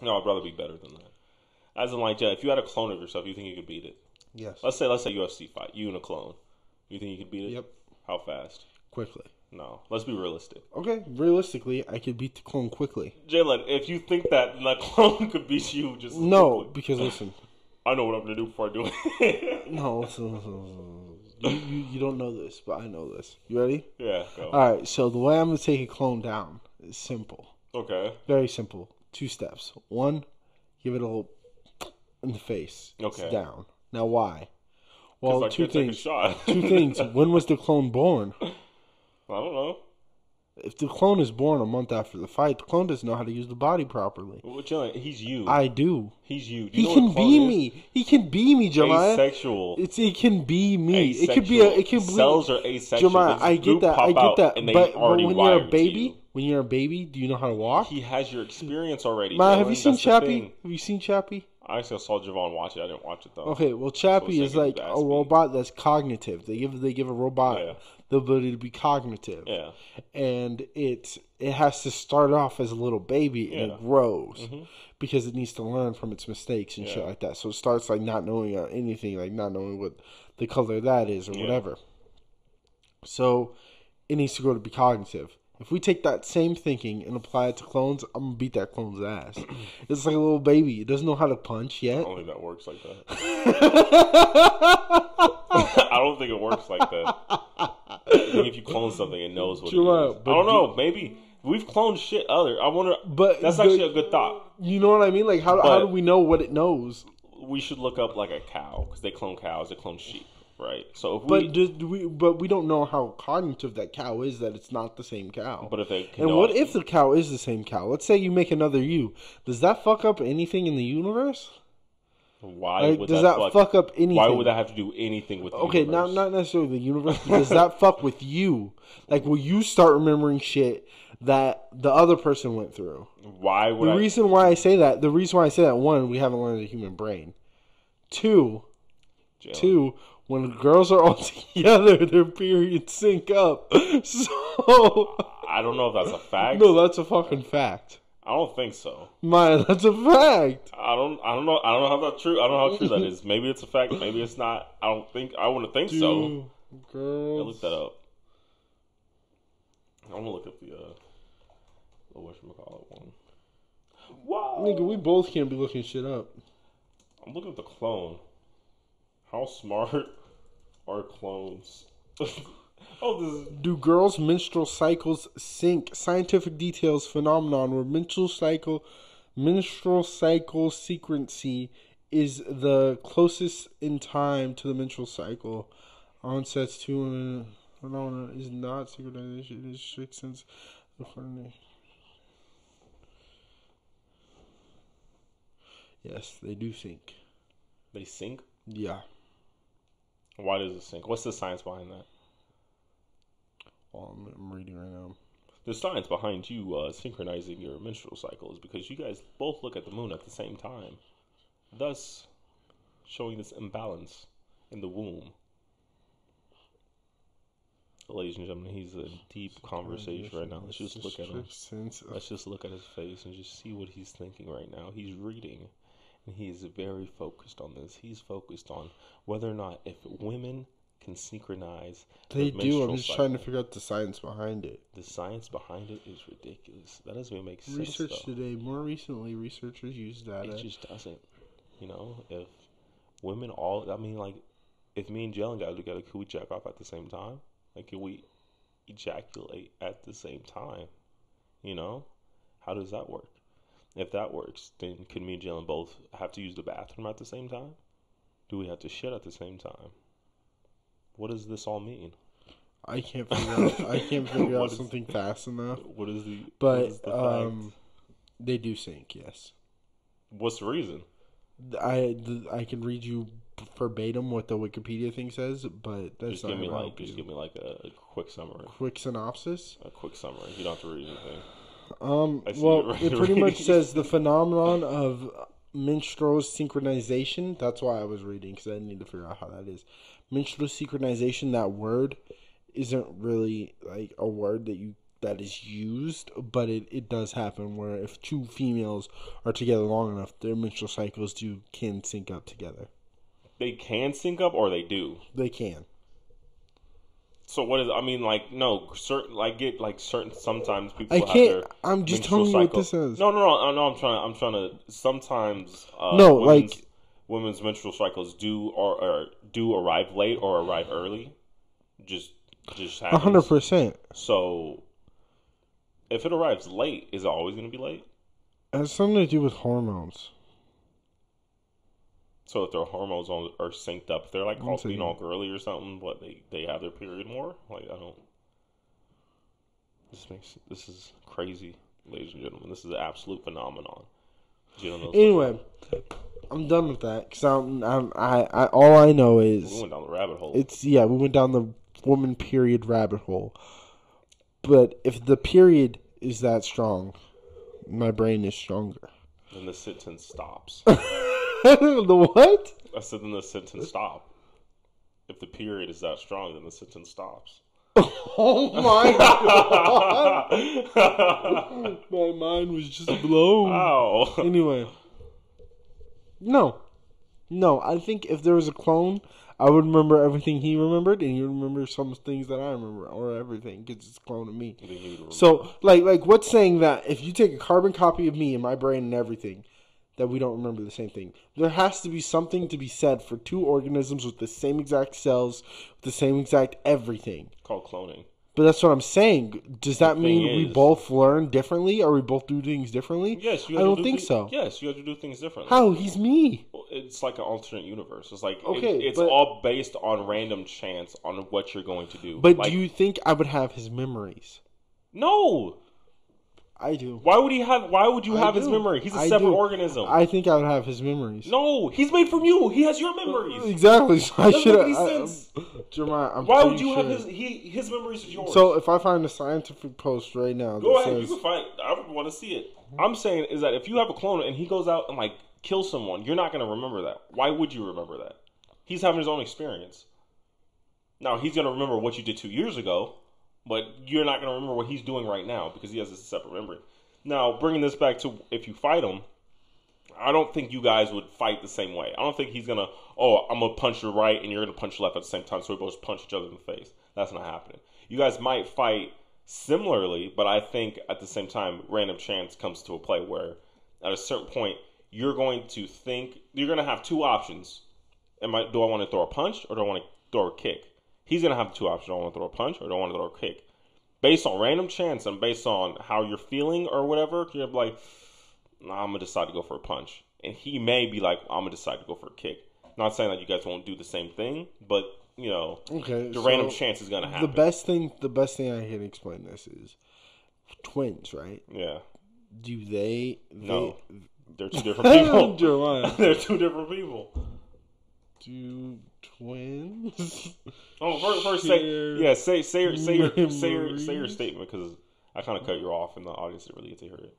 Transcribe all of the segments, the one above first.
No, I'd rather be better than that. As in, like, if you had a clone of yourself, you think you could beat it? Yes. Let's say UFC fight, you and a clone. You think you could beat it? Yep. How fast? Quickly. No. Let's be realistic. Okay, realistically, I could beat the clone quickly. Jalen, if you think that the clone could beat you, just no, quickly. Because listen, I know what I'm gonna do before I do it. no, listen. You don't know this, but I know this. You ready? Yeah. Go. All right. So the way I'm gonna take a clone down is simple. Okay. Very simple. 2 steps. 1, give it a little in the face. Okay. It's down. Now why? Well, 2 things. 2 things. When was the clone born? I don't know. If the clone is born a month after the fight, the clone doesn't know how to use the body properly. Well, Jalen, he's you. I do. He's you. He can be me. He can be me, Jeremiah. Asexual. It can be me. Asexual. It could be. It can be. Cells are asexual. Jeremiah, I get that. And but when you're a baby, do you know how to walk? He has your experience already. Man, have you seen Chappie? Have you seen Chappie? I actually saw Javon watch it. I didn't watch it though. Okay, well, Chappie is like a robot that's cognitive. They give a robot the ability to be cognitive. Yeah. And it has to start off as a little baby and it grows because it needs to learn from its mistakes and shit like that. So it starts like not knowing anything, like not knowing what the color of that is or whatever. So it needs to grow to be cognitive. If we take that same thinking and apply it to clones, I'm going to beat that clone's ass. It's like a little baby. It doesn't know how to punch yet. I don't think that works like that. I don't think it works like that. I think if you clone something, it knows what it is. I don't know. Maybe. We've cloned shit other. I wonder. But that's actually a good thought. You know what I mean? Like, how do we know what it knows? We should look up like a cow because they clone cows. They clone sheep. Right. So if but we don't know how cognitive that cow is. That it's not the same cow. But if they what if the cow is the same cow? Let's say you make another you. Does that fuck up anything in the universe? Why would does that fuck up anything? Why would that have to do anything with the universe? Not necessarily the universe. But does that fuck with you? Like, will you start remembering shit that the other person went through? Why would the reason why I say that? 1, we haven't learned the human brain. 2, when girls are all together, their periods sync up. So I don't know if that's a fact. No, that's a fucking fact. I don't think so. That's a fact. I don't know how that's true. I don't know how true that is. Maybe it's a fact. Maybe it's not. I wouldn't think so. Girls. I look that up. I'm gonna look up the whatchamacallit one. Wow. Nigga, we both can't be looking shit up. I'm looking at the clone. How smart are clones? Do girls' menstrual cycles sync? Scientific details phenomenon where menstrual cycle sequency is the closest in time to the menstrual cycle. Onsets to phenomena is not synchronization. It is strict sense of coordination. Yes, they do sync. They sync? Yeah. Why does it sync? What's the science behind that? Well, I'm reading right now. The science behind you synchronizing your menstrual cycle is because you guys both look at the moon at the same time, thus showing this imbalance in the womb. Ladies and gentlemen, he's in a deep conversation right now. Let's just look at him. Let's just look at his face and just see what he's thinking right now. He's reading, and he is very focused on this. He's focused on whether or not if women can synchronize. They do. I'm just trying to figure out the science behind it. The science behind it is ridiculous. That doesn't even make sense. Research today. More recently, researchers use data. It just doesn't. You know, if women all, if me and Jalen got together, could we jack off at the same time? Like, can we ejaculate at the same time? You know? How does that work? If that works, then could me and Jalen both have to use the bathroom at the same time? Do we have to shit at the same time? What does this all mean? I can't figure out something fast enough. What is the fact? They do sync, yes. What's the reason? I can read you verbatim what the Wikipedia thing says, but that's just give me like a quick summary. Quick synopsis. A quick summary. You don't have to read anything. Well, it pretty much says the phenomenon of menstrual synchronization. That's why I was reading, because I need to figure out how that is. Menstrual synchronization. That word isn't really like a word that you that is used, but it does happen where if two females are together long enough, their menstrual cycles can sync up together. They can sync up, or they do? They can. So what is? I mean, like no, certain like get like certain. Sometimes people have their. I'm just telling you what this is. No. I'm trying to. Sometimes women's menstrual cycles do or do arrive late or arrive early. Just happens. 100%. So, if it arrives late, is it always going to be late? It has something to do with hormones. So if their hormones are synced up, they're like all being all girly or something, but they have their period more. Like I don't. This is crazy, ladies and gentlemen. This is an absolute phenomenon. Anyway, I'm done with that because I all I know is we went down the rabbit hole. We went down the woman period rabbit hole. But if the period is that strong, my brain is stronger. Then the sentence stops. The what? I said then the sentence stops. If the period is that strong, then the sentence stops. Oh my god! My mind was just blown. Wow. Anyway. No. I think if there was a clone, I would remember everything he remembered, and you remember some things that I remember, or everything, because it's a clone of me. So, like, what's saying that if you take a carbon copy of me in my brain and everything, that we don't remember the same thing? There has to be something to be said for two organisms with the same exact cells, with the same exact everything. Called cloning. But that's what I'm saying. Does that mean we both learn differently, or we both do things differently? Yes, I don't think so. Yes, you have to do things differently. How? He's me. Well, it's like an alternate universe. It's like it's all based on random chance on what you're going to do. But do you think I would have his memories? No. I do. Why would you have his memory? He's a separate organism. I think I would have his memories. No, he's made from you. He has your memories. Exactly. So I should have. Jeremiah, why would you have his memories is yours? So if I find a scientific post right now, go ahead. You can find. I would want to see it. I'm saying is that if you have a clone and he goes out and like kills someone, you're not going to remember that. Why would you remember that? He's having his own experience. Now he's going to remember what you did 2 years ago. But you're not going to remember what he's doing right now because he has a separate memory. Now, bringing this back to if you fight him, I don't think you guys would fight the same way. I don't think he's going to, I'm going to punch you right and you're going to punch left at the same time so we both punch each other in the face. That's not happening. You guys might fight similarly, but I think at the same time, random chance comes to a play where at a certain point, you're going to think, you're going to have two options. Do I want to throw a punch or do I want to throw a kick? He's going to have two options. Do I want to throw a punch or do I want to throw a kick? Based on random chance and based on how you're feeling or whatever, you're like, I'm going to decide to go for a punch. And he may be like, I'm going to decide to go for a kick. Not saying that you guys won't do the same thing, but, the random chance is going to happen. The best thing I can explain this is twins, right? Yeah. Do they... No. They're two different people. Jeremiah. They're two different people. Do twins? First say your statement because I kind of cut you off and the audience didn't really get to hear it.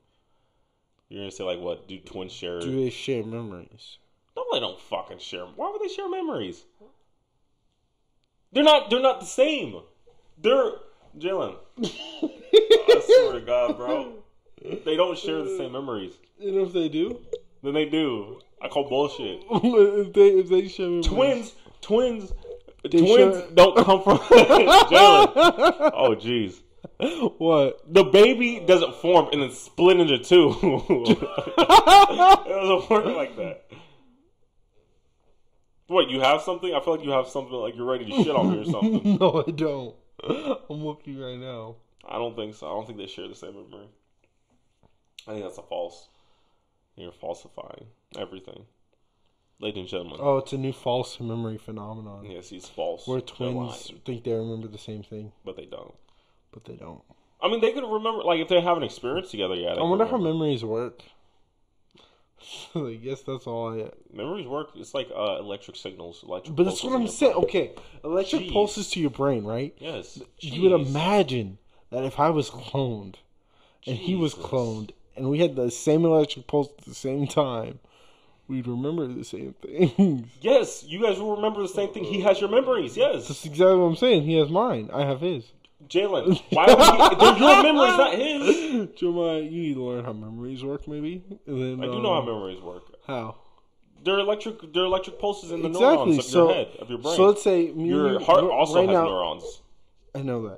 You're gonna say like what? Do twins share? Do they share memories? No, they don't fucking share. Why would they share memories? They're not the same. They're Jalen. I swear to God, bro. They don't share the same memories. And if they do, then they do. I call bullshit. if they share memories. Twins don't come from Jalen. Oh, jeez. What? The baby doesn't form and then split into two. It doesn't work like that. What, you have something? I feel like you have something like you're ready to shit on me or something. No, I don't. I'm looking right now. I don't think so. I don't think they share the same memory. I think that's a false. You're falsifying everything. Ladies and gentlemen. Oh, it's a new false memory phenomenon. Yes, he's false. Where twins think they remember the same thing. But they don't. I mean, they could remember, like, if they have an experience together, yeah. I wonder how memories work. I guess that's all Memories work, it's like electric signals. But that's what I'm saying. Okay, electric pulses to your brain, right? Yes. You would imagine that if I was cloned, and he was cloned, and we had the same electric pulse at the same time, we'd remember the same things. Yes, you guys will remember the same thing. He has your memories, yes. That's exactly what I'm saying. He has mine. I have his. Jalen, why would he? Your memory's not his. Jeremiah, you need to learn how memories work, maybe. And then, I do know how memories work. How? They're electric pulses in the neurons of your head, of your brain. So let's say your heart also right has now, neurons. I know that.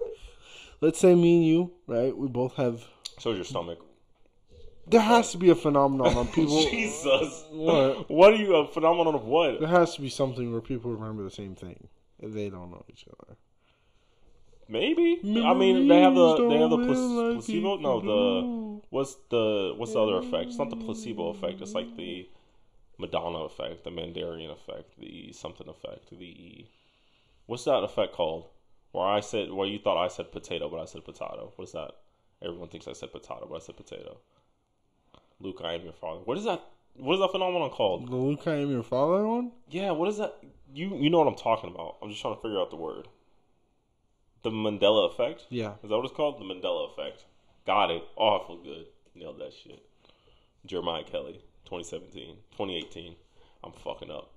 Let's say me and you, right? We both have. So is your stomach. There has to be a phenomenon on people. Jesus. What are you, a phenomenon of what? There has to be something where people remember the same thing if they don't know each other. Maybe. I mean, they have the placebo. No, what's the other effect? It's not the placebo effect. It's like the Madonna effect, the Mandarian effect, the something effect, what's that effect called? Where you thought I said potato, but I said potato. What is that? Everyone thinks I said potato, but I said potato. Luke, I am your father. What is that phenomenon called? The Luke, I am your father one? Yeah, what is that? You know what I'm talking about. I'm just trying to figure out the word. The Mandela effect? Yeah. Is that what it's called? The Mandela effect. Got it. Oh, I feel good. Nailed that shit. Jeremiah Kelly, 2018. I'm fucking up.